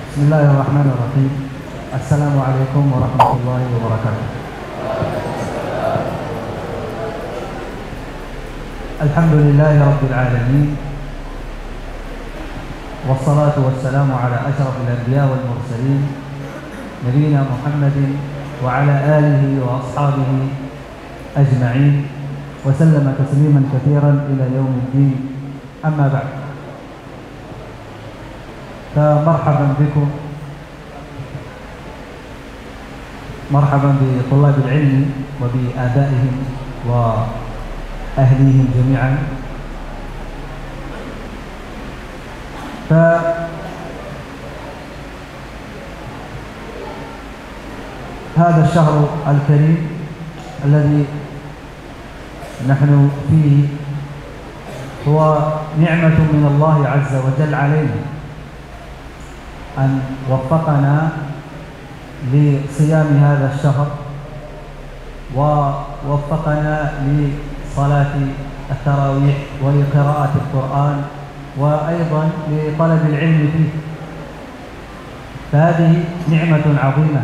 Bismillahirrahmanirrahim. Assalamualaikum warahmatullahi wabarakatuh. Alhamdulillahi rabbil alamin. Wassalatu wassalamu ala asyrafil anbiya wal mursalin nabiyina Muhammadin wa ala alihi wa ashabihi ajma'in wa sallama tasliman katsiran ila yaumiddin. Amma ba'd. فمرحبا بكم، مرحبا بطلاب العلم وبآبائهم وأهليهم جميعا. فهذا الشهر الكريم الذي نحن فيه هو نعمة من الله عز وجل علينا أن وفقنا لصيام هذا الشهر ووفقنا لصلاة التراويح ولقراءة القرآن وأيضا لطلب العلم فيه. فهذه نعمة عظيمة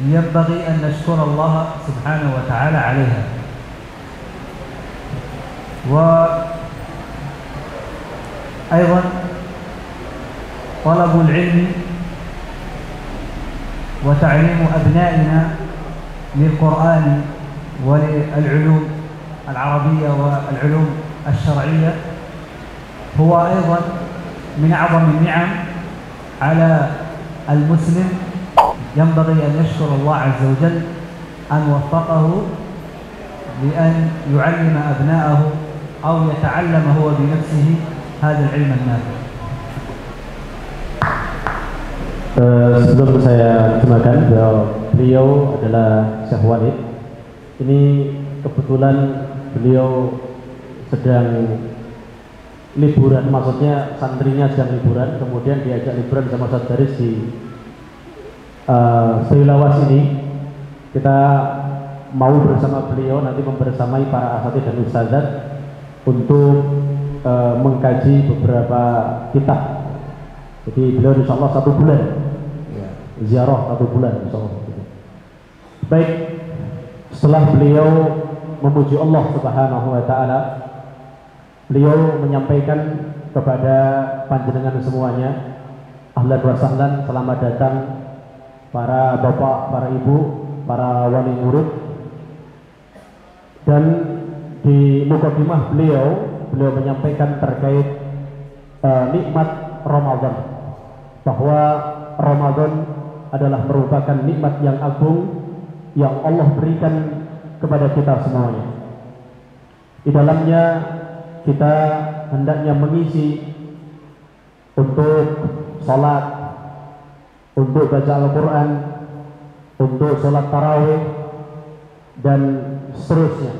ينبغي أن نشكر الله سبحانه وتعالى عليها. وأيضا طلب العلم وتعليم أبنائنا للقرآن وللعلوم العربية والعلوم الشرعية هو أيضا من أعظم النعم على المسلم. ينبغي أن يشكر الله عز وجل أن وفقه لأن يعلم أبنائه أو يتعلم هو بنفسه هذا العلم النافع. Sebelum saya terjemahkan, beliau adalah Syekh Walid. Ini kebetulan beliau sedang liburan, maksudnya santrinya sedang liburan, kemudian diajak liburan sama Sadaris di Srilawas ini. Kita mau bersama beliau nanti membersamai para asatidz dan ustadzat untuk mengkaji beberapa kitab. Jadi beliau insya Allah 1 bulan ziarah 1 bulan insya Allah. Baik, setelah beliau memuji Allah Subhanahu wa Ta'ala, beliau menyampaikan kepada panjenengan semuanya, ahlan wa sahlan, selamat datang para bapak, para ibu, para wali murid. Dan di mukadimah beliau menyampaikan terkait nikmat Ramadan, bahwa Ramadan adalah merupakan nikmat yang agung yang Allah berikan kepada kita semuanya. Di dalamnya kita hendaknya mengisi untuk salat, untuk baca Al-Quran, untuk salat tarawih dan seterusnya.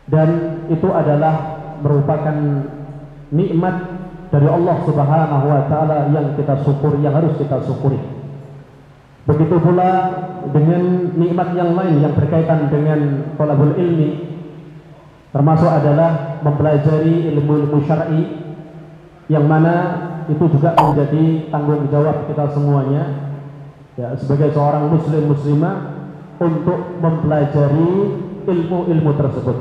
Dan itu adalah merupakan nikmat dari Allah Subhanahu wa Ta'ala yang kita syukuri, yang harus kita syukuri. Begitu pula dengan nikmat yang lain yang berkaitan dengan thalabul ilmi, termasuk adalah mempelajari ilmu-ilmu syar'i, yang mana itu juga menjadi tanggung jawab kita semuanya ya, sebagai seorang muslim muslimah untuk mempelajari ilmu-ilmu tersebut.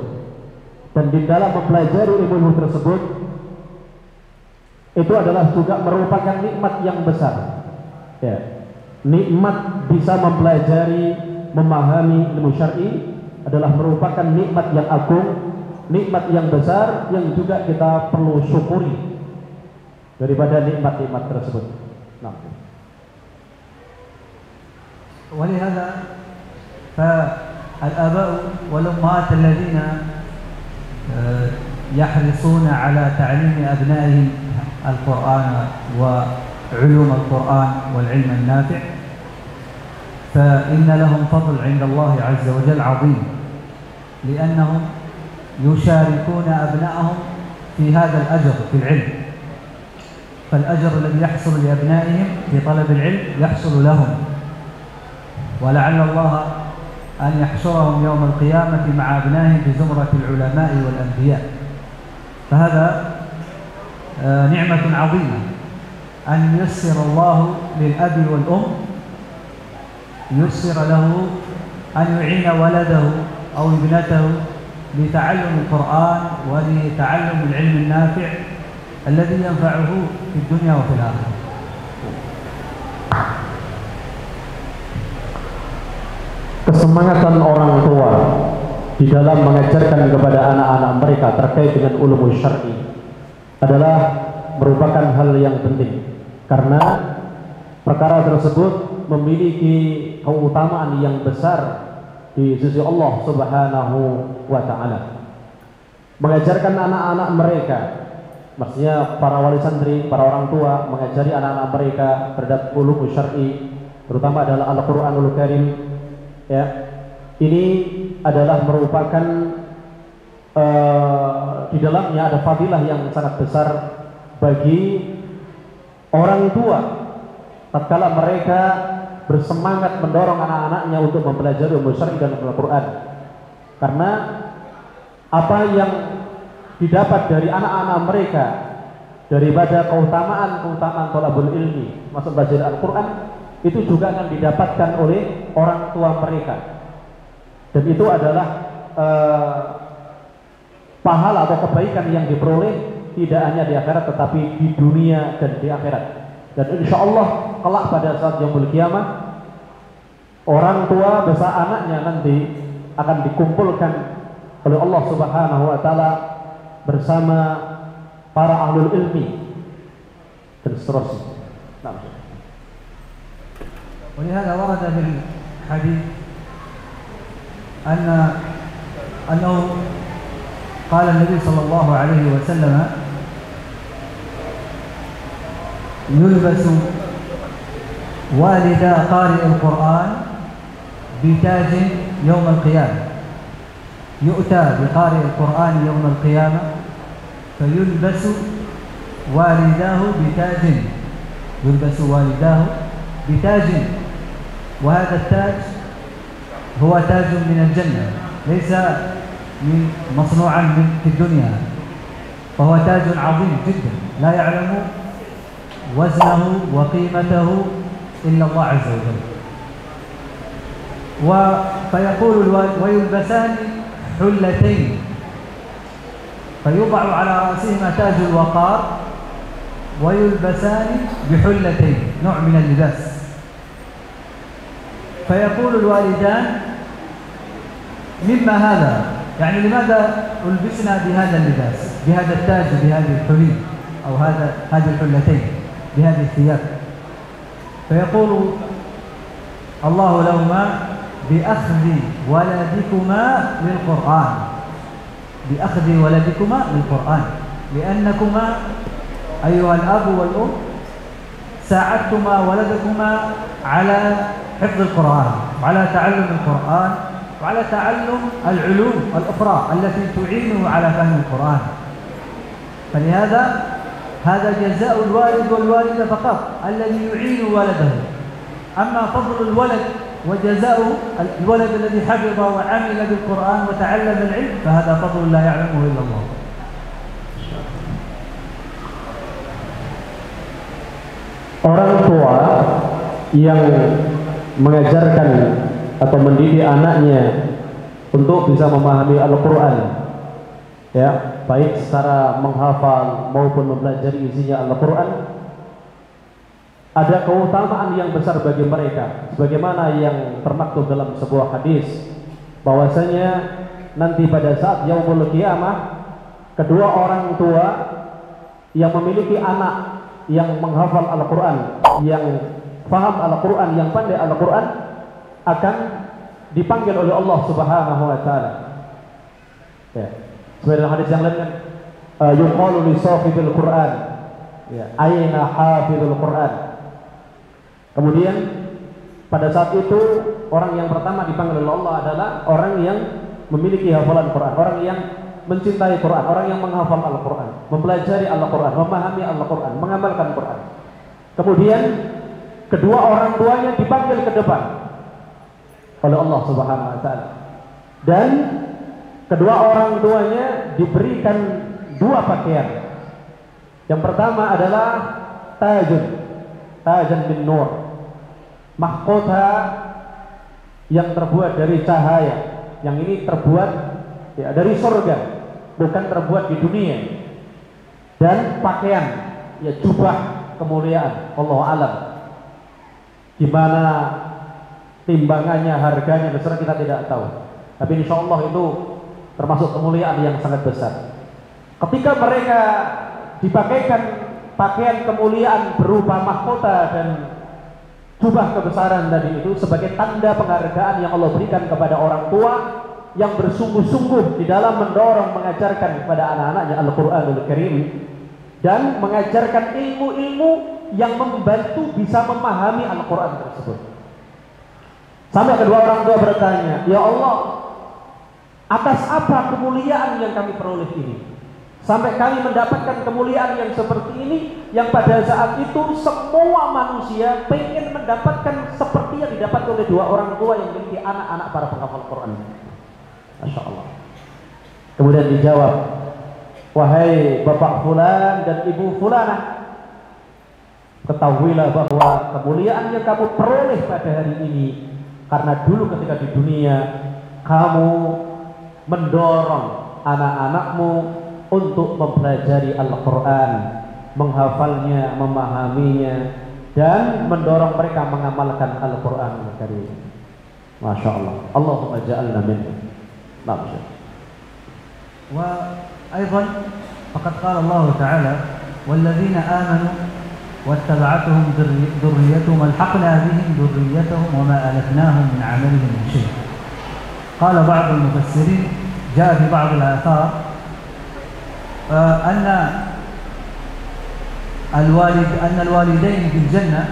Dan di dalam mempelajari ilmu-ilmu tersebut itu adalah juga merupakan nikmat yang besar ya. Nikmat bisa mempelajari, memahami ilmu syar'i adalah merupakan nikmat yang agung, nikmat yang besar yang juga kita perlu syukuri daripada nikmat-nikmat tersebut. Nah. ولهذا فالآباء والأمهات الذين يحرصون على تعليم أبنائهم القرآن وعلوم القرآن والعلم النافع فإن لهم فضل عند الله عز وجل عظيم، لأنهم يشاركون أبنائهم في هذا الأجر في العلم. فالأجر الذي يحصل لأبنائهم في طلب العلم يحصل لهم، ولعل الله أن يحشرهم يوم القيامة مع أبنائهم في زمرة العلماء والأنبياء. فهذا نعمة عظيمة أن ييسر الله للأب والأم، ييسر له أن يعين ولده أو ابنته لتعلم القرآن ولتعلم العلم النافع الذي ينفعه في الدنيا وفي الآخرة. Kesemangatan orang tua di dalam mengajarkan kepada anak-anak mereka terkait dengan ulumul syar'i adalah merupakan hal yang penting, karena perkara tersebut memiliki keutamaan yang besar di sisi Allah Subhanahu wa ta'ala. Mengajarkan anak-anak mereka, maksudnya para wali santri, para orang tua mengajari anak-anak mereka terhadap ulumul syar'i, terutama adalah Al-Qur'anul Karim. Ya, ini adalah merupakan di dalamnya ada fadilah yang sangat besar bagi orang tua tatkala mereka bersemangat mendorong anak-anaknya untuk mempelajari ulum syar'i dan Al-Qur'an. Karena apa yang didapat dari anak-anak mereka daripada keutamaan thalabul ilmi, masuk belajar Al-Qur'an, itu juga akan didapatkan oleh orang tua mereka, dan itu adalah pahala atau kebaikan yang diperoleh tidak hanya di akhirat tetapi di dunia dan di akhirat. Dan insya Allah kelak pada saat yaumul qiyamah, orang tua bersama anaknya nanti akan dikumpulkan oleh Allah Subhanahu wa ta'ala bersama para ahlul ilmi dan seterusnya. Nah, ولهذا ورد في الحديث أنه قال النبي صلى الله عليه وسلم: يلبس والدا قارئ القرآن بتاج يوم القيامة، يؤتى بقارئ القرآن يوم القيامة فيلبس والداه بتاج، يلبس والداه بتاج، وهذا التاج هو تاج من الجنة، ليس مصنوعا في الدنيا، فهو تاج عظيم جدا لا يعلم وزنه وقيمته إلا الله عز وجل. فيقول ويلبسان حلتين، فيوضع على رأسهما تاج الوقار ويلبسان بحلتين، نوع من اللباس. فيقول الوالدان: مما هذا؟ يعني لماذا ألبسنا بهذا اللباس، بهذا التاج، بهذه الحلي أو هذه الحلتين، بهذه الثياب؟ فيقول الله لهما: بأخذ ولدكما للقرآن، بأخذ ولدكما للقرآن، لأنكما أيها الأب والأم ساعدتما ولدكما على حفظ القرآن وعلى تعلم القرآن وعلى تعلم العلوم الأخرى التي تعينه على فهم القرآن. فلهذا هذا جزاء الوالد والوالدة فقط الذي يعين ولده. أما فضل الولد وجزاؤه الولد الذي حفظ وعمل بالقرآن وتعلم العلم فهذا فضل لا يعلمه إلا الله. Orang tua yang mengajarkan atau mendidik anaknya untuk bisa memahami Al-Quran, ya, baik secara menghafal maupun mempelajari isinya Al-Quran, ada keutamaan yang besar bagi mereka, sebagaimana yang termaktub dalam sebuah hadis, bahwasanya nanti pada saat yaumul qiyamah, kedua orang tua yang memiliki anak yang menghafal Al-Quran, yang faham Al-Quran, yang pandai Al-Quran, akan dipanggil oleh Allah Subhanahu wa ta'ala. Ya. Seperti hadis yang lain kan, yuqalu li sahibil Quran, ya, aina hafizul Quran. Kemudian pada saat itu orang yang pertama dipanggil oleh Allah adalah orang yang memiliki hafalan Quran, orang yang mencintai Quran, orang yang menghafal Al-Quran, mempelajari Al-Quran, memahami Al-Quran, mengamalkan Quran. Kemudian kedua orang tuanya dipanggil ke depan oleh Allah Subhanahu wa ta'ala, dan kedua orang tuanya diberikan dua pakaian. Yang pertama adalah tajun min nur, mahkota yang terbuat dari cahaya. Yang ini terbuat ya dari surga, bukan terbuat di dunia. Dan pakaian, ya jubah kemuliaan. Allah alam. Gimana timbangannya, harganya, besar kita tidak tahu. Tapi insya Allah itu termasuk kemuliaan yang sangat besar. Ketika mereka dipakaikan pakaian kemuliaan berupa mahkota dan jubah kebesaran tadi itu sebagai tanda penghargaan yang Allah berikan kepada orang tua yang bersungguh-sungguh di dalam mendorong mengajarkan kepada anak-anaknya Al-Qur'anul Karim dan mengajarkan ilmu-ilmu yang membantu bisa memahami Al-Qur'an tersebut. Sampai kedua orang tua bertanya, "Ya Allah, atas apa kemuliaan yang kami peroleh ini? Sampai kami mendapatkan kemuliaan yang seperti ini, yang pada saat itu semua manusia pengen mendapatkan seperti yang didapat oleh dua orang tua yang memiliki anak-anak para penghafal Quran." Masya Allah. Kemudian dijawab, "Wahai bapak fulan dan ibu fulanah, ketahuilah bahwa kemuliaan yang kamu peroleh pada hari ini karena dulu ketika di dunia kamu mendorong anak-anakmu untuk mempelajari Al-Quran, menghafalnya, memahaminya, dan mendorong mereka mengamalkan Al-Quran Al-Karim." Masya Allah. Allahumma ja'alna minhum. وأيضا فقد قال الله تعالى: والذين آمنوا واتبعتهم ذريتهم ألحقنا بهم ذريتهم وما ألتناهم من عملهم من شيء. قال بعض المفسرين، جاء في بعض الآثار أن الوالدين في الجنة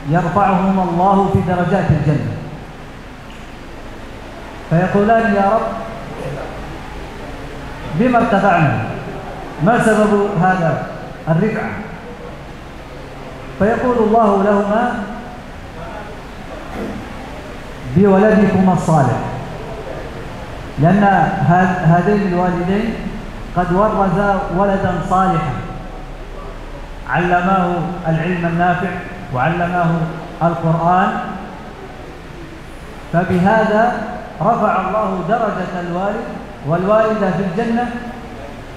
يرفعهم الله في درجات الجنة، فيقولان: يا رب بما ارتفعنا؟ ما سبب هذا الرفعة؟ فيقول الله لهما: بولدكما الصالح، لأن هذين الوالدين قد ورثا ولدا صالحا علماه العلم النافع وعلماه القرآن، فبهذا رفع الله درجة الوالد والوالدة في الجنة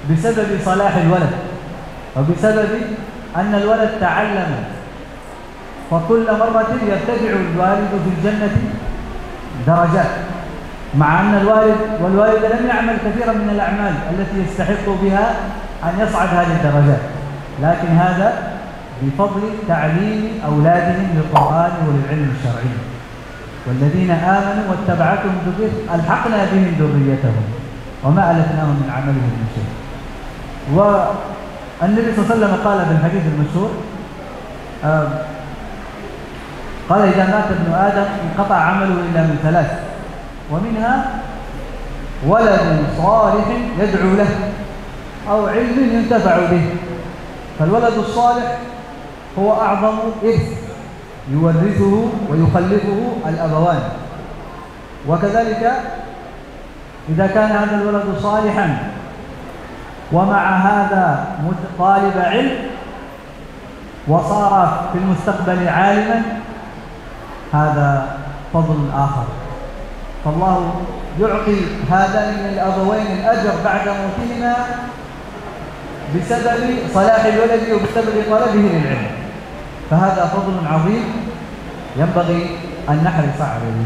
بسبب صلاح الولد وبسبب أن الولد تعلم. فكل مرة يرتفع الوالد في الجنة درجات، مع أن الوالد والوالدة لم يعمل كثيرا من الأعمال التي يستحق بها أن يصعد هذه الدرجات، لكن هذا بفضل تعليم أولادهم للقرآن وللعلم الشرعي. والذين آمنوا واتبعتهم ذريتهم ألحقنا بهم ذريتهم وما ألتناهم من عملهم من شيء. والنبي صلى الله عليه وسلم قال في الحديث المشهور، قال: إذا مات ابن آدم انقطع عمله إلا من ثلاث، ومنها ولد صالح يدعو له أو علم ينتفع به. فالولد الصالح هو أعظم إرث يورثه ويخلفه الأبوان. وكذلك إذا كان هذا الولد صالحا ومع هذا طالب علم وصار في المستقبل عالما، هذا فضل آخر. فالله يعطي هذين الأبوين الأجر بعد موتهما بسبب صلاح الولد وبسبب طلبه للعلم، فهذا فضل عظيم ينبغي أن نحرص عليه.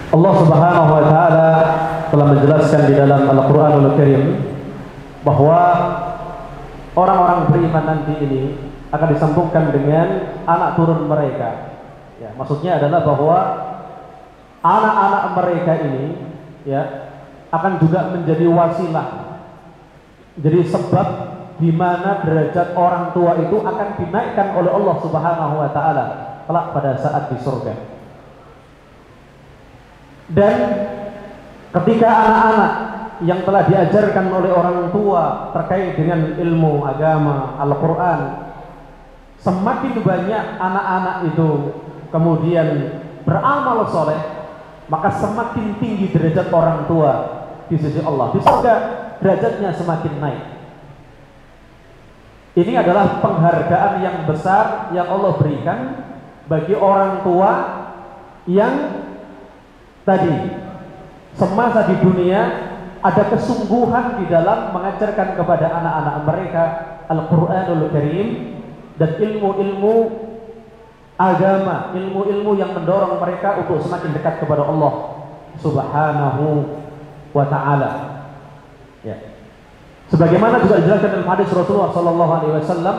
Allah Subhanahu wa taala telah menjelaskan di dalam Al-Qur'anul Karim bahwa orang-orang beriman nanti ini akan disambungkan dengan anak turun mereka. Ya, maksudnya adalah bahwa anak-anak mereka ini ya akan juga menjadi wasilah, jadi sebab di mana derajat orang tua itu akan dinaikkan oleh Allah Subhanahu wa taala kelak pada saat di surga. Dan ketika anak-anak yang telah diajarkan oleh orang tua terkait dengan ilmu agama Al-Quran, semakin banyak anak-anak itu kemudian beramal soleh, maka semakin tinggi derajat orang tua di sisi Allah. Di surga derajatnya semakin naik. Ini adalah penghargaan yang besar yang Allah berikan bagi orang tua yang tadi semasa di dunia ada kesungguhan di dalam mengajarkan kepada anak-anak mereka Al-Quranul Karim dan ilmu-ilmu agama, ilmu-ilmu yang mendorong mereka untuk semakin dekat kepada Allah Subhanahu wa ta'ala. Ya. Sebagaimana juga dijelaskan dalam hadis Rasulullah sallallahu alaihi wasallam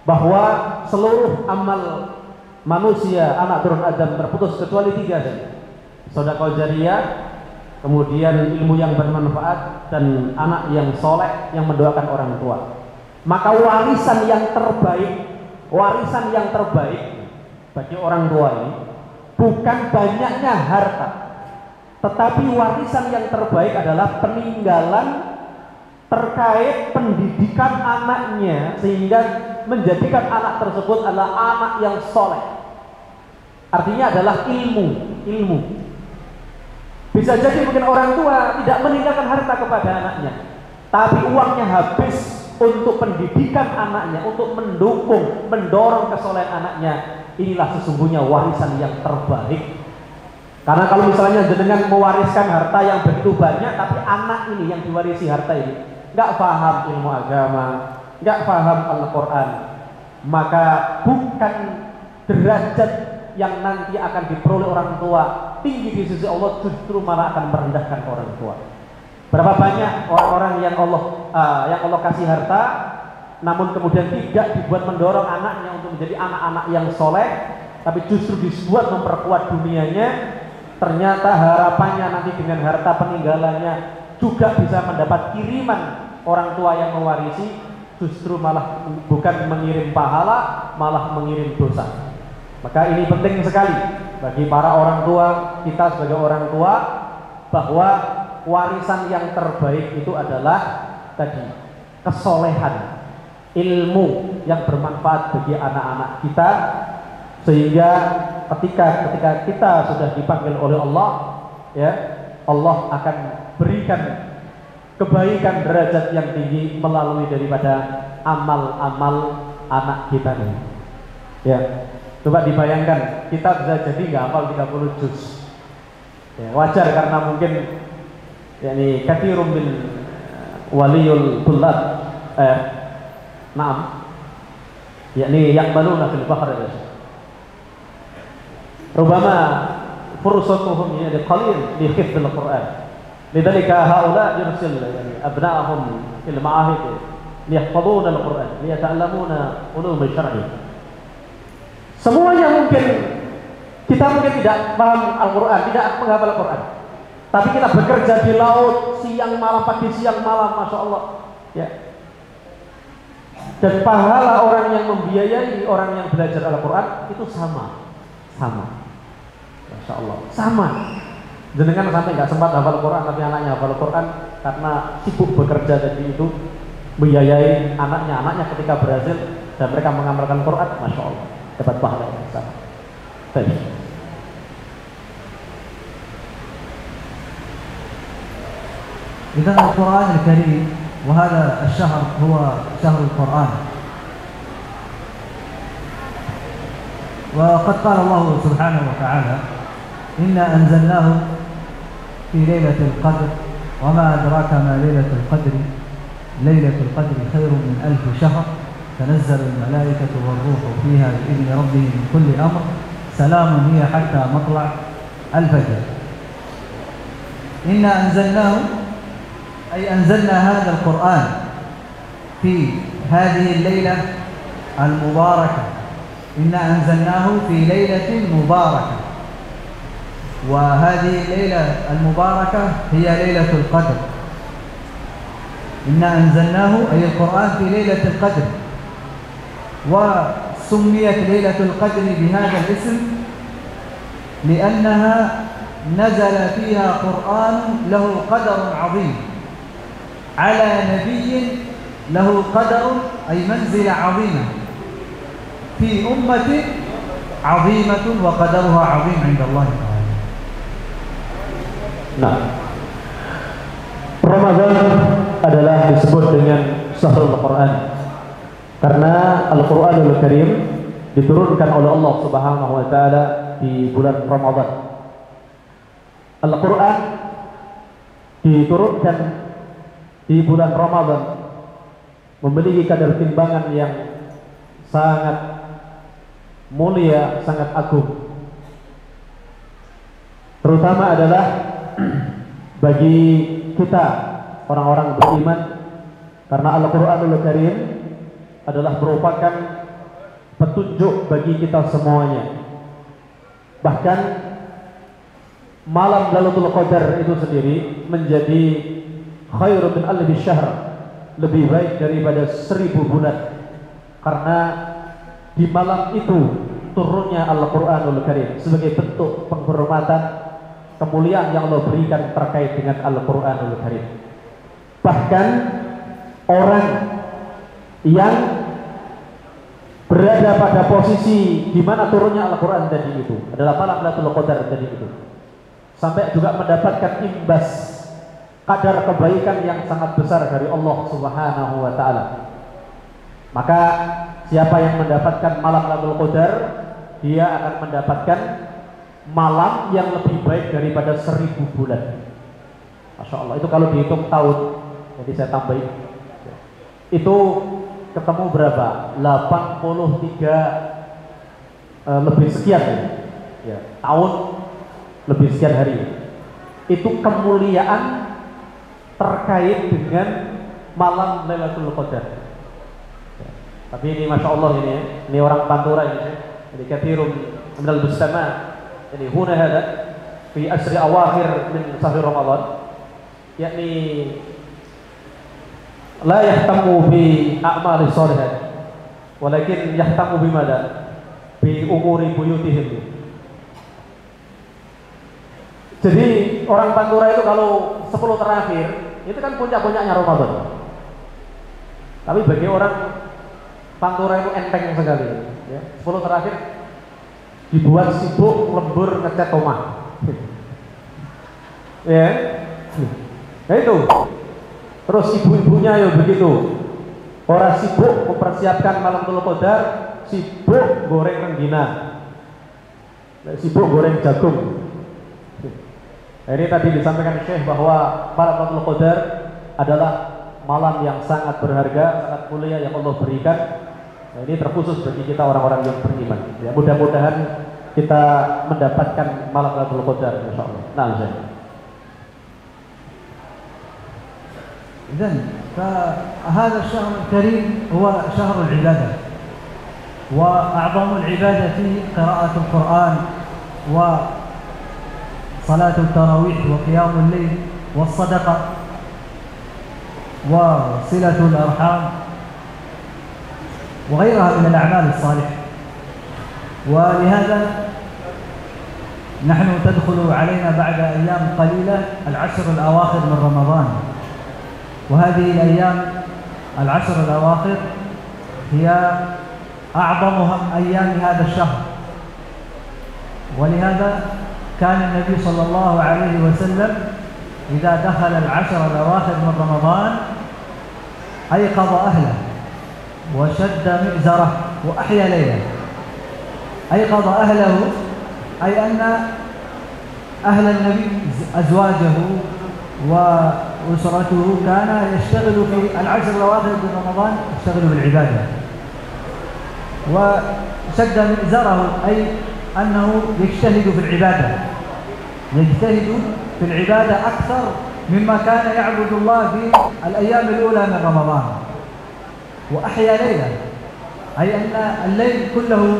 bahwa seluruh amal manusia anak turun Adam terputus kecuali 3 saja. Sedekah jariyah, kemudian ilmu yang bermanfaat, dan anak yang soleh yang mendoakan orang tua. Maka warisan yang terbaik bagi orang tua ini bukan banyaknya harta, tetapi warisan yang terbaik adalah peninggalan terkait pendidikan anaknya, sehingga menjadikan anak tersebut adalah anak yang soleh. Artinya adalah ilmu. Bisa jadi mungkin orang tua tidak meninggalkan harta kepada anaknya, tapi uangnya habis untuk pendidikan anaknya, untuk mendukung, mendorong kesolehan anaknya. Inilah sesungguhnya warisan yang terbaik. Karena kalau misalnya jenengan mewariskan harta yang begitu banyak, tapi anak ini yang diwarisi harta ini nggak paham ilmu agama, nggak paham Al-Quran, maka bukan derajat yang nanti akan diperoleh orang tua tinggi di sisi Allah, justru malah akan merendahkan orang tua. Berapa banyak orang-orang yang Allah kasih harta, namun kemudian tidak dibuat mendorong anaknya untuk menjadi anak-anak yang soleh, tapi justru dibuat memperkuat dunianya. Ternyata harapannya nanti dengan harta peninggalannya juga bisa mendapat kiriman orang tua yang mewarisi, justru malah bukan mengirim pahala, malah mengirim dosa. Maka ini penting sekali bagi para orang tua, kita sebagai orang tua, bahwa warisan yang terbaik itu adalah tadi kesolehan, ilmu yang bermanfaat bagi anak-anak kita, sehingga ketika kita sudah dipanggil oleh Allah, ya, Allah akan berikan kebaikan derajat yang tinggi melalui daripada amal-amal anak kita nih. Ya, coba dibayangkan kita bisa jadi nggak hafal 30 juz. Ya, wajar karena mungkin yakni katsirun min waliyul tullab na'am yakni yaqbaluna fil bahr ya. Rubama fursatuhum yani qalil li hifdz al-Qur'an. Lidzalika haula yursil yani abna'ahum fil ma'ahid liyahfadhuna al-Qur'an, liyata'allamuna ulum syar'i. Semuanya mungkin kita tidak paham Al-Qur'an, tidak menghafal Al-Qur'an. Tapi kita bekerja di laut siang malam, pagi siang malam, Masya Allah, ya. Dan pahala orang yang membiayai orang yang belajar Al-Quran itu sama, Masya Allah, sama. Jenengan sampai nggak sempat hafal Quran, tapi anaknya hafal Quran karena sibuk bekerja tadi itu, membiayai anaknya ketika berhasil dan mereka mengamalkan Quran, Masya Allah, dapat pahala yang sama. Baik. إذا القرآن الكريم وهذا الشهر هو شهر القرآن، وقد قال الله سبحانه وتعالى إنا أنزلناه في ليلة القدر وما أدراك ما ليلة القدر ليلة القدر خير من 1000 شهر تنزل الملائكة والروح فيها بإذن ربهم من كل أمر سلام هي حتى مطلع الفجر. إنا أنزلناه أي أنزلنا هذا القرآن في هذه الليلة المباركة. إنا أنزلناه في ليلة مباركة، وهذه الليلة المباركة هي ليلة القدر. إنا أنزلناه أي القرآن في ليلة القدر، وسميت ليلة القدر بهذا الاسم لأنها نزل فيها قرآن له قدر عظيم على نبي له قدر أي منزلة عظيمة في أمة عظيمة وقدرها عظيم عند الله تعالى. Nah, Ramadan adalah disebut dengan Syahrul Quran karena Al-Quranul Karim diturunkan oleh Allah Subhanahu wa taala di bulan Ramadan. Al-Quran diturunkan di bulan Ramadan memiliki kadar timbangan yang sangat mulia, sangat agung. Terutama adalah bagi kita orang-orang beriman, karena Al-Quranul Karim adalah merupakan petunjuk bagi kita semuanya. Bahkan malam Lailatul Qadar itu sendiri menjadi khairu min alfi syahr, lebih baik daripada 1000 bulan, karena di malam itu turunnya Al-Quranul Karim sebagai bentuk penghormatan, kemuliaan yang Allah berikan terkait dengan Al-Quranul Karim. Bahkan orang yang berada pada posisi di mana turunnya Al-Quran tadi itu adalah malam Lailatul Qadar tadi itu, sampai juga mendapatkan imbas kadar kebaikan yang sangat besar dari Allah Subhanahu wa taala. Maka siapa yang mendapatkan malam Lailatul Qadar, dia akan mendapatkan malam yang lebih baik daripada 1000 bulan. Masya Allah, itu kalau dihitung tahun, jadi saya tambahin, itu ketemu berapa? 83 lebih sekian ya, tahun lebih sekian hari. Itu kemuliaan terkait dengan malam Lailatul Qadar. Ya. Tapi ini Masya Allah ini orang Pantura ini, jadi kathirun minal mustama'. Jadi huna hada fi asri awakhir min sahri Ramadan, yakni la yahtamu bi a'mali shalihat walakin yahtamu bimada bi umuri buyutihim. Jadi orang Pantura itu kalau 10 terakhir itu kan puncak-puncaknya Ramadan. Tapi bagi orang Pantura itu enteng sekali ya. 10 terakhir dibuat sibuk lembur ngecat rumah. Ya. Nah itu. Terus ibu-ibunya ya begitu. Orang sibuk mempersiapkan malam Lailatul Qadar, sibuk goreng rengginang, sibuk goreng jagung. Nah, ini tadi disampaikan Syekh bahwa malam Lailatul Qadar adalah malam yang sangat berharga, sangat mulia yang Allah berikan. Nah, ini terkhusus bagi kita orang-orang yang beriman. Ya, mudah-mudahan kita mendapatkan malam Lailatul Qadar insyaallah. Nah, Syekh. إذن فهذا الشهر الكريم هو شهر العبادة، وأعظم العبادة فيه قراءة القرآن وصلاة التراويح وقيام الليل والصدقة وصلة الأرحام وغيرها من الأعمال الصالحة. ولهذا نحن تدخل علينا بعد أيام قليلة العشر الأواخر من رمضان، وهذه الأيام العشر الأواخر هي أعظم أيام هذا الشهر. ولهذا كان النبي صلى الله عليه وسلم إذا دخل العشر الأواخر من رمضان أيقظ أهله وشد مئزره وأحيا ليله. أيقظ أهله أي أن أهل النبي أزواجه وأسرته كان يشتغل في العشر الأواخر من رمضان، يشتغل بالعبادة، وشد مئزره أي أنه يجتهد في العبادة، يجتهد في العبادة أكثر مما كان يعبد الله في الأيام الأولى من رمضان. وأحيا ليلة أي أن الليل كله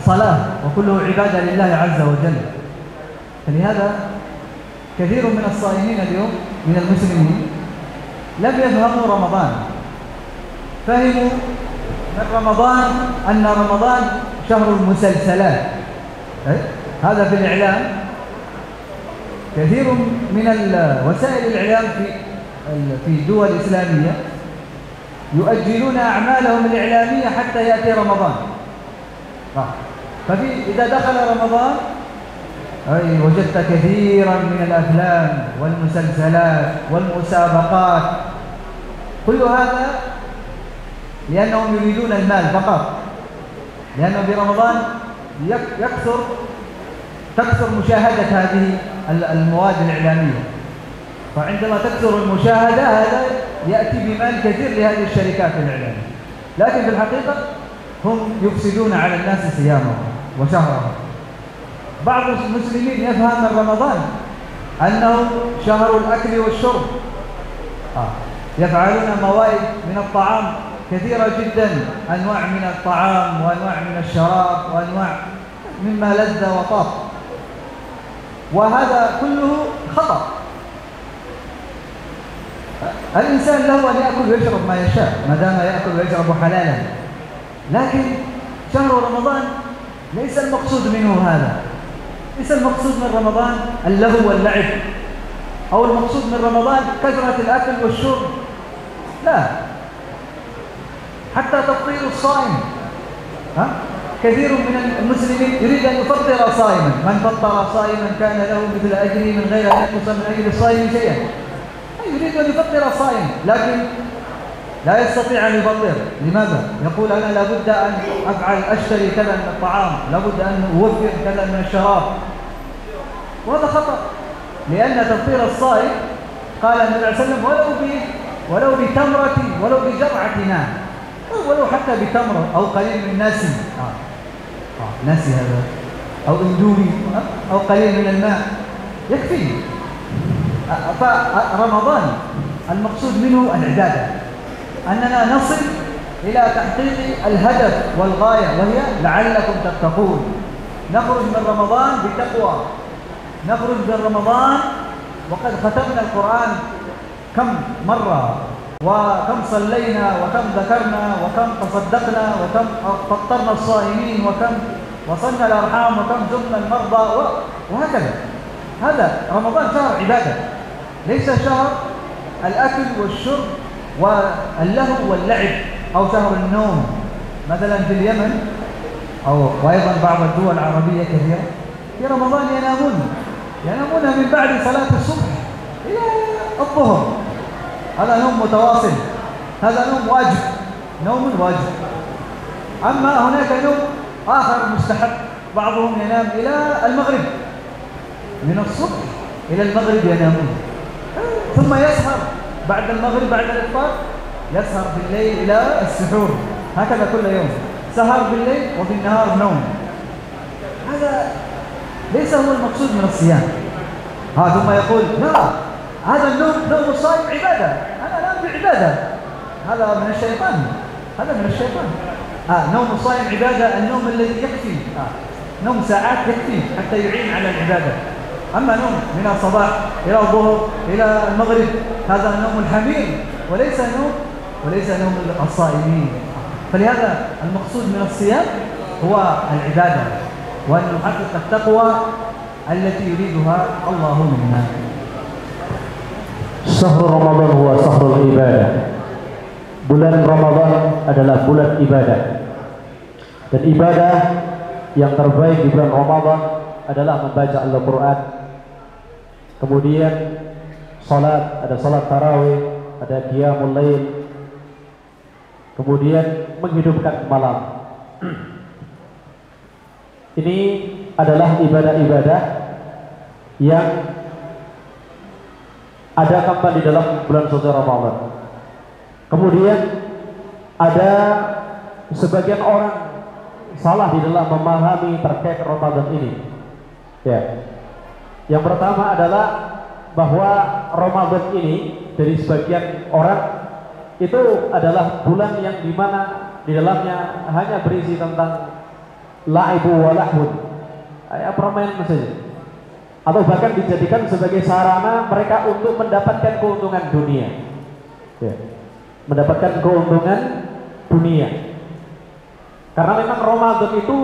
صلاة وكله عبادة لله عز وجل. فلهذا كثير من الصائمين اليوم من المسلمين لم يفهموا رمضان، فهموا من رمضان أن رمضان شهر المسلسلات. هذا في الإعلام، كثير من وسائل الإعلام في الدول الإسلامية يؤجلون أعمالهم الإعلامية حتى يأتي رمضان. إذا دخل رمضان أي وجدت كثيرا من الأفلام والمسلسلات والمسابقات، كل هذا لأنهم يريدون المال فقط، لأنه في رمضان تكثر مشاهدة هذه المواد الإعلامية، فعندما تكثر المشاهدة هذا يأتي بمال كثير لهذه الشركات الإعلامية، لكن في الحقيقة هم يفسدون على الناس صيامهم وشهرهم. بعض المسلمين يفهم من رمضان أنه شهر الأكل والشرب، يفعلون موائد من الطعام كثيرة جدا، أنواع من الطعام وأنواع من الشراب وأنواع مما لذ وطاب، وهذا كله خطأ. الإنسان له أن يأكل ويشرب ما يشاء ما دام يأكل ويشرب حلالا، لكن شهر رمضان ليس المقصود منه هذا، ليس المقصود من رمضان اللهو واللعب، أو المقصود من رمضان كثرة الأكل والشرب، لا، حتى تفطير الصائم. كثير من المسلمين يريد أن يفطر صائما، من فطر صائما كان له مثل أجره من غير أن ينقص من أجر الصائم شيئا. يريد أن يفطر الصائم لكن لا يستطيع أن يفطر. لماذا؟ يقول أنا لابد أن أشتري كذا من الطعام، لابد أن أوفر كذا من الشراب، وهذا خطأ، لأن تفطير الصائم قال النبي صلى الله عليه وسلم ولو بتمرة ولو بجرعة نار، ولو حتى بتمرة أو قليل من ناسي، ناسي هذا، أو اندومي، أو قليل من الماء يكفي. فرمضان المقصود منه العبادة، أننا نصل إلى تحقيق الهدف والغاية، وهي لعلكم تتقون. نخرج من رمضان بتقوى، نخرج من رمضان وقد ختمنا القرآن كم مرة، وكم صلينا، وكم ذكرنا، وكم تصدقنا، وكم فطرنا الصائمين، وكم وصلنا الأرحام، وكم زرنا المرضى، وهكذا. هذا رمضان شهر عبادة، ليس شهر الأكل والشرب واللهو واللعب، أو شهر النوم. مثلا في اليمن وأيضا بعض الدول العربية كثيرة في رمضان ينامون من بعد صلاة الصبح إلى الظهر، هذا نوم متواصل، هذا نوم واجب. أما هناك نوم آخر مستحب، بعضهم ينام إلى المغرب، من الصبح إلى المغرب ينامون، ثم يسهر بعد المغرب بعد الإفطار، يسهر بالليل إلى السحور، هكذا كل يوم سهر بالليل وفي النهار نوم. هذا ليس هو المقصود من الصيام. ثم يقول لا، هذا نوم الصائم عبادة، أنا أنام بعبادة، هذا من الشيطان، نوم الصائم عبادة، النوم الذي يكفي، نوم ساعات يكفي حتى يعين على العبادة. أما نوم من الصباح إلى الظهر إلى المغرب هذا نوم الحمير، وليس نوم الصائمين. فلهذا المقصود من الصيام هو العبادة، وأن نحقق التقوى التي يريدها الله منا. Syahrul Ramadan huwa syahrul ibadah. Bulan Ramadan adalah bulan ibadah. Dan ibadah yang terbaik di bulan Ramadan adalah membaca Al-Quran. Kemudian salat, ada salat tarawih, ada qiyamul lail. Kemudian menghidupkan malam. Ini adalah ibadah-ibadah yang ada kembali dalam bulan suci Ramadan. Kemudian ada sebagian orang salah di dalam memahami terkait Ramadan ini. Ya. Yang pertama adalah bahwa Ramadan ini dari sebagian orang itu adalah bulan yang dimana di dalamnya hanya berisi tentang la'ibu wa lahun, permainan saja, atau bahkan dijadikan sebagai sarana mereka untuk mendapatkan keuntungan dunia, ya. Mendapatkan keuntungan dunia. Karena memang Ramadan itu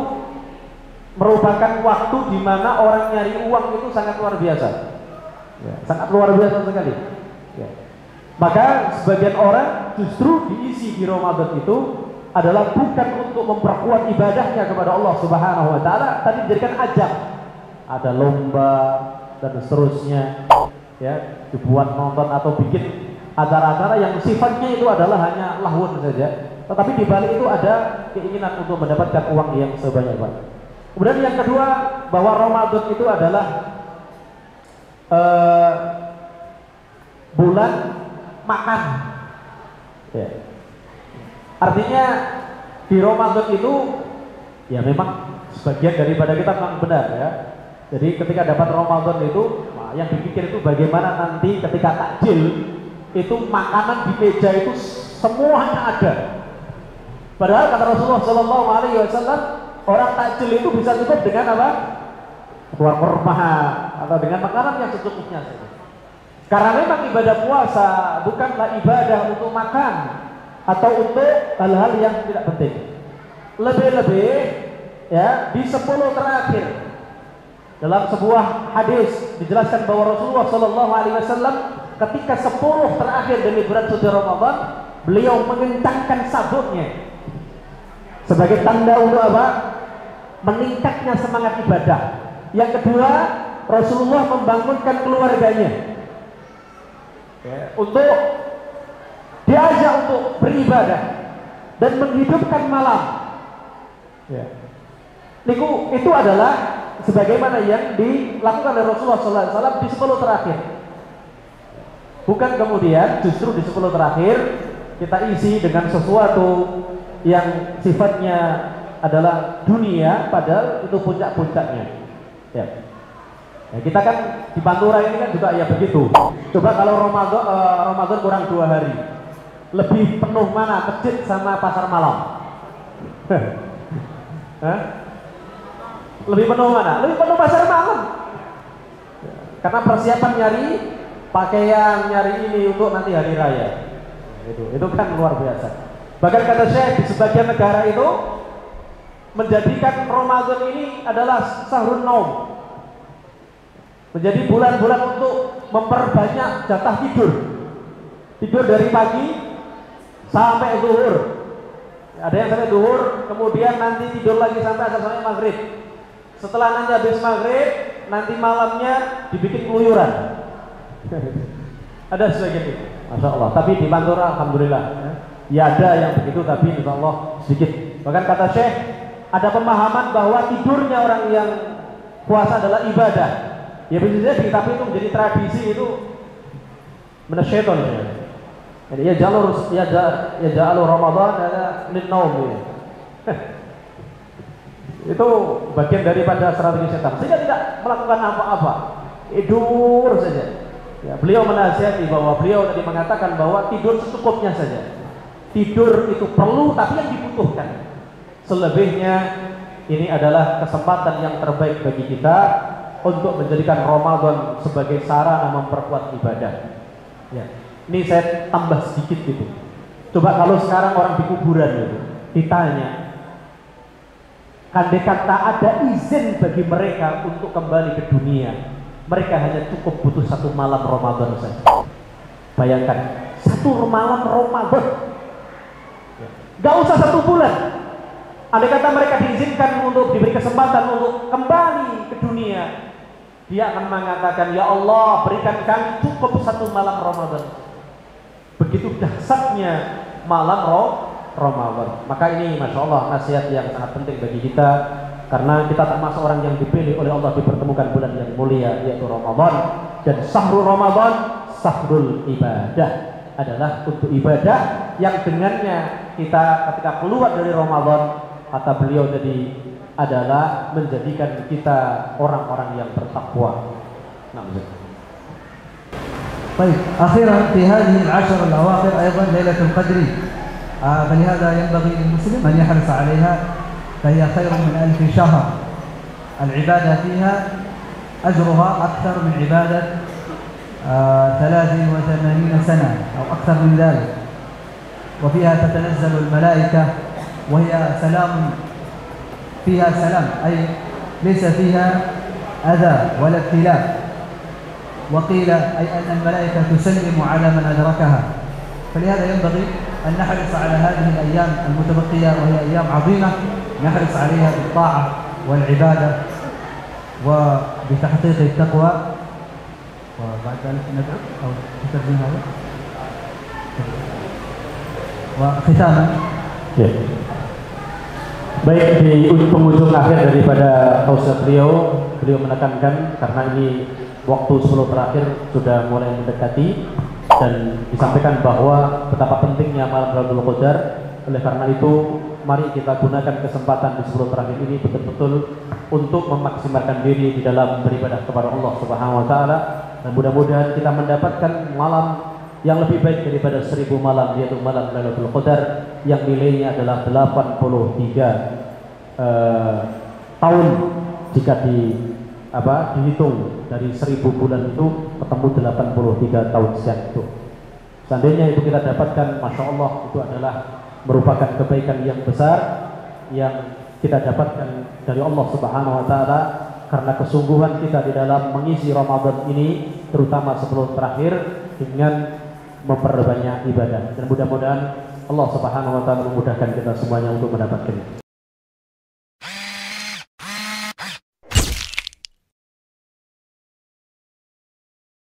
merupakan waktu di mana orang nyari uang itu sangat luar biasa, ya, sangat luar biasa sekali. Ya. Maka sebagian orang justru diisi di Ramadan itu adalah bukan untuk memperkuat ibadahnya kepada Allah Subhanahu wa taala, tapi dijadikan ajang ada lomba dan seterusnya, ya, dibuat nonton atau bikin acara-acara yang sifatnya itu adalah hanya lahun saja, tetapi di balik itu ada keinginan untuk mendapatkan uang yang sebanyak-banyak. Kemudian yang kedua, bahwa Ramadan itu adalah bulan makan, ya. Artinya di Ramadan itu ya memang sebagian daripada kita memang benar, ya. Jadi ketika dapat Ramadan itu, nah, yang dipikir itu bagaimana nanti ketika takjil itu makanan di meja itu semuanya ada. Padahal kata Rasulullah SAW, orang takjil itu bisa cukup dengan apa? Keluar kurma atau dengan makanan yang secukupnya saja. Karena memang ibadah puasa bukanlah ibadah untuk makan atau untuk hal-hal yang tidak penting. Lebih-lebih, ya, di 10 terakhir. Dalam sebuah hadis dijelaskan bahwa Rasulullah SAW ketika 10 terakhir dari bulan suci Ramadan, beliau mengencangkan sabuknya sebagai tanda untuk apa? Meningkatnya semangat ibadah. Yang kedua, Rasulullah membangunkan keluarganya, ya, untuk diajak untuk beribadah dan menghidupkan malam, ya. Itu adalah sebagaimana yang dilakukan oleh Rasulullah SAW di 10 terakhir. Bukan kemudian justru di 10 terakhir kita isi dengan sesuatu yang sifatnya adalah dunia, padahal itu puncak-puncaknya, ya. Ya, kita kan di Pantura ini kan juga ya begitu. Coba kalau Ramadan kurang 2 hari, lebih penuh mana masjid sama pasar malam? Hah? Lebih penuh mana? Lebih penuh pasar malam. Karena persiapan nyari pakaian, nyari ini untuk nanti hari raya. Itu kan luar biasa. Bahkan kata Syekh, di sebagian negara itu menjadikan Ramadan ini adalah sahrun naum. Menjadi bulan-bulan untuk memperbanyak jatah tidur. Tidur dari pagi sampai zuhur. Ada yang sampai zuhur, kemudian nanti tidur lagi sampai asar sampai maghrib. Setelah nanti habis maghrib, nanti malamnya dibikin keluyuran. Ada sebagian itu, Masya Allah. Tapi di Pantura, alhamdulillah, ya ada yang begitu, tapi Insya Allah sedikit. Bahkan kata Syekh, ada pemahaman bahwa tidurnya orang yang puasa adalah ibadah. Ya bisa jadi, tapi itu menjadi tradisi, itu menasyaiton, ya. Jadi ya jalur Ramadan ada lin-naum, ya. Itu bagian daripada strategi setan, sehingga tidak melakukan apa-apa, tidur saja. Ya, beliau menasihati bahwa beliau tadi mengatakan bahwa tidur secukupnya saja. Tidur itu perlu, tapi yang dibutuhkan. Selebihnya ini adalah kesempatan yang terbaik bagi kita untuk menjadikan Ramadan sebagai sarana memperkuat ibadah. Ya, ini saya tambah sedikit gitu. Coba kalau sekarang orang di kuburan itu ditanya, andai kata ada izin bagi mereka untuk kembali ke dunia, mereka hanya cukup butuh 1 malam Ramadan saja. Bayangkan, 1 malam Ramadan, gak usah 1 bulan. Andai kata mereka diizinkan untuk diberi kesempatan untuk kembali ke dunia, dia akan mengatakan, ya Allah, berikan kami cukup 1 malam Ramadan. Begitu dahsyatnya malam Ramadan. Maka ini Masya Allah nasihat yang sangat penting bagi kita, karena kita termasuk orang yang dipilih oleh Allah dipertemukan bulan yang mulia yaitu Ramadan. Dan sahrul Ramadan, sahrul ibadah, adalah untuk ibadah yang dengannya kita ketika keluar dari Ramadan, kata beliau tadi, adalah menjadikan kita orang-orang yang bertakwa. طيب أخيرا في هذه العشر الأواخر أيضا ليلة القدر، فلهذا ينبغي للمسلم أن يحرص عليها، فهي خير من 1000 شهر. العبادة فيها أجرها أكثر من عبادة 83 سنة أو أكثر من ذلك. وفيها تتنزل الملائكة وهي سلام، فيها سلام، أي ليس فيها أذى ولا ابتلاء. وقيل أي أن الملائكة تسلم على من أدركها. فلهذا ينبغي أن نحرص على هذه الأيام المتبقية، وهي أيام عظيمة، نحرص عليها بالطاعة والعبادة وبتحقيق التقوى. وبعد ذلك ندعو أو تترجم هذا. وختاما. Baik, di penghujung akhir daripada tausiah beliau menekankan karena ini waktu 10 terakhir sudah mulai mendekati dan disampaikan bahwa betapa pentingnya malam Lailatul Qadar. Oleh karena itu, mari kita gunakan kesempatan di 10 terakhir ini betul-betul untuk memaksimalkan diri di dalam beribadah kepada Allah Subhanahu wa taala, dan mudah-mudahan kita mendapatkan malam yang lebih baik daripada 1000 malam, yaitu malam Lailatul Qadar yang nilainya adalah 83 tahun jika dihitung dari 1000 bulan itu ketemu 83 tahun siang itu. Seandainya itu kita dapatkan, Masya Allah, itu adalah merupakan kebaikan yang besar yang kita dapatkan dari Allah Subhanahu wa taala karena kesungguhan kita di dalam mengisi Ramadan ini, terutama 10 terakhir, dengan memperbanyak ibadah. Dan mudah-mudahan Allah Subhanahu wa taala memudahkan kita semuanya untuk mendapatkan